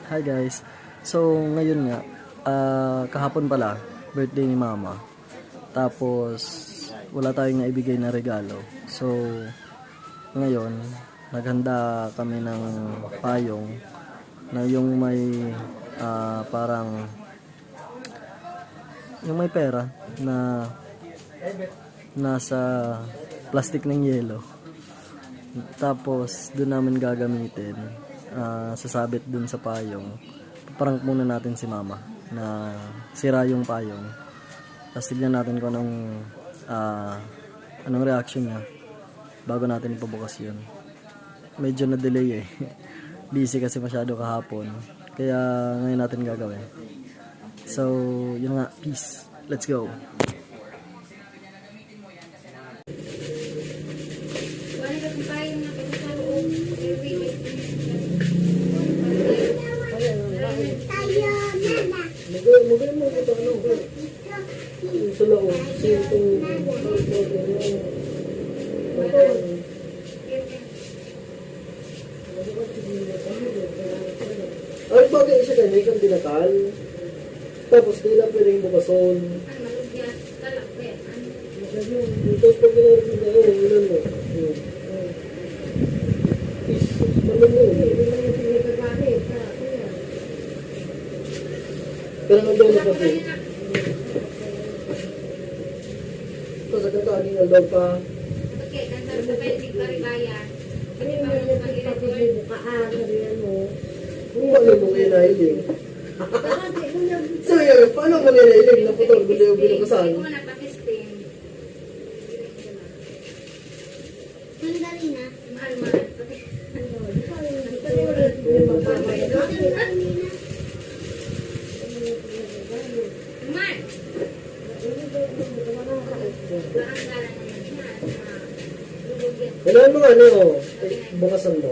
Hi guys. So ngayon nga, kahapon pala, birthday ni mama. Tapos wala tayong naibigay na regalo. So ngayon, naghanda kami ng payong na yung may parang yung may pera na nasa plastic ng yelo. Tapos doon namin gagamitin, sasabit dun sa payong. Prank muna natin si mama na sira yung payong. Tapos tignan natin kung anong reaction niya bago natin ipabukas yun. Medyo na delay eh. Busy kasi masyado kahapon. Kaya ngayon natin gagawin. So yun nga, peace. Let's go. Magay mo ito sa loob. Ay, bagay siya ganyan kang dinakal. Tapos kailan pwedeng bukason. Tapos pag ginagawa mo na ilan mo. Pero nandun na pati. Ito sa kataging nandun pa. Okay, nandun sa pwede paribayan. Kasi pa mo bukaan, sabihan mo. Kung paano mo kinailing? So yun, paano mo kinailing? Naputol, guliw binukasan. Hindi mo na pakisting. Sandali na. Mahal-mahal. Man! Kailangan mo nga ano, bukasan mo.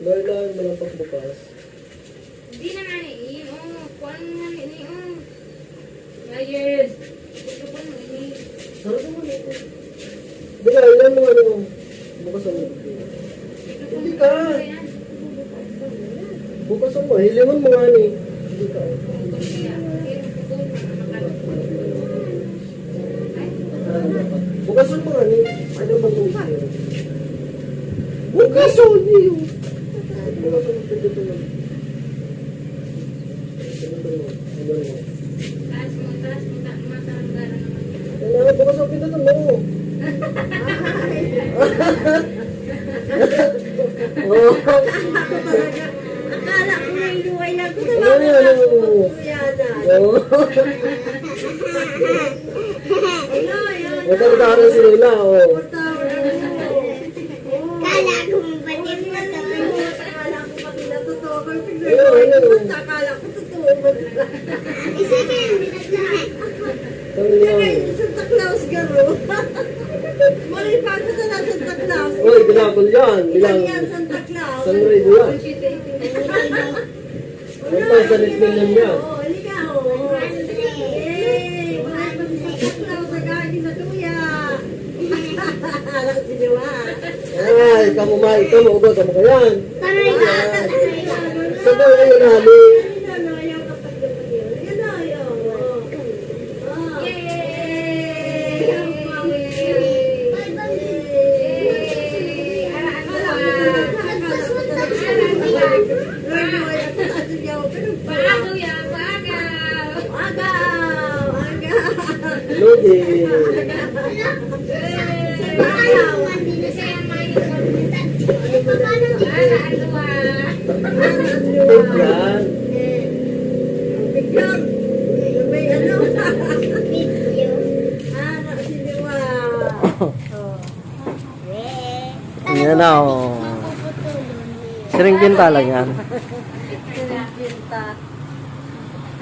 Kailangan mo lang pagbukas. Hindi na nga ni kuwan nga ni Ayun. Gusto ko mo ini. Sarap mo na ito. Di ka, kailangan mo ano, bukasan mo. Hindi ka. Bukasan mo, hilingon mo nga ni. Hindi ka. Bukasan mo nga ni. Ano ba ito? Bukasan niyo. Bukasan mo ito. Taas mo, matanggalan naman yan. Kailangan bukasan mo ito mo. Oh. Akala ko na inuway lang ko. Ano yan? Oo. Matandara si Lola, oo. Kala ko mabatid mo to. Akala ko pati natotoo. Akala ko totoo. Isa kayo, binaglahan. Ano yan? Santa Claus garo. Malipag ko sa Santa Claus. Uy, binakol yan. Bilang Santa Claus. sunray do yan. Ang pasalit million yan. Oh, halika oh. Yay! Wala pa si Santa Claus sa gagi sa tuya. Alam si Diwa. Ay, kamumay ka, maugot mo ka yan. Taray ka, taray ka. Saan ba kayo nahali? Lodi. Take yan. Yan na oh. Siring pinta lang yan.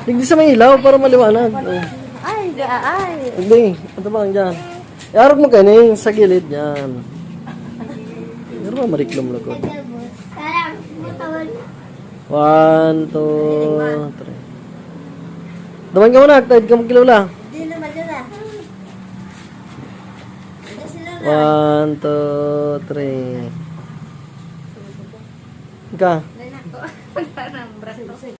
Hindi sa may ilaw para maliwanag. Oh. Ay, ay. Hindi, ito ba ang dyan? Iarap mo kanin sa gilid yan. Meron ba mariklom lagod? Parang, matawag. 1, 2, 3. Daman ka muna, agtahid ka magkilala. Hindi naman yun ah. 1, 2, 3. Ika. Wala na ako. Wala na ang braso.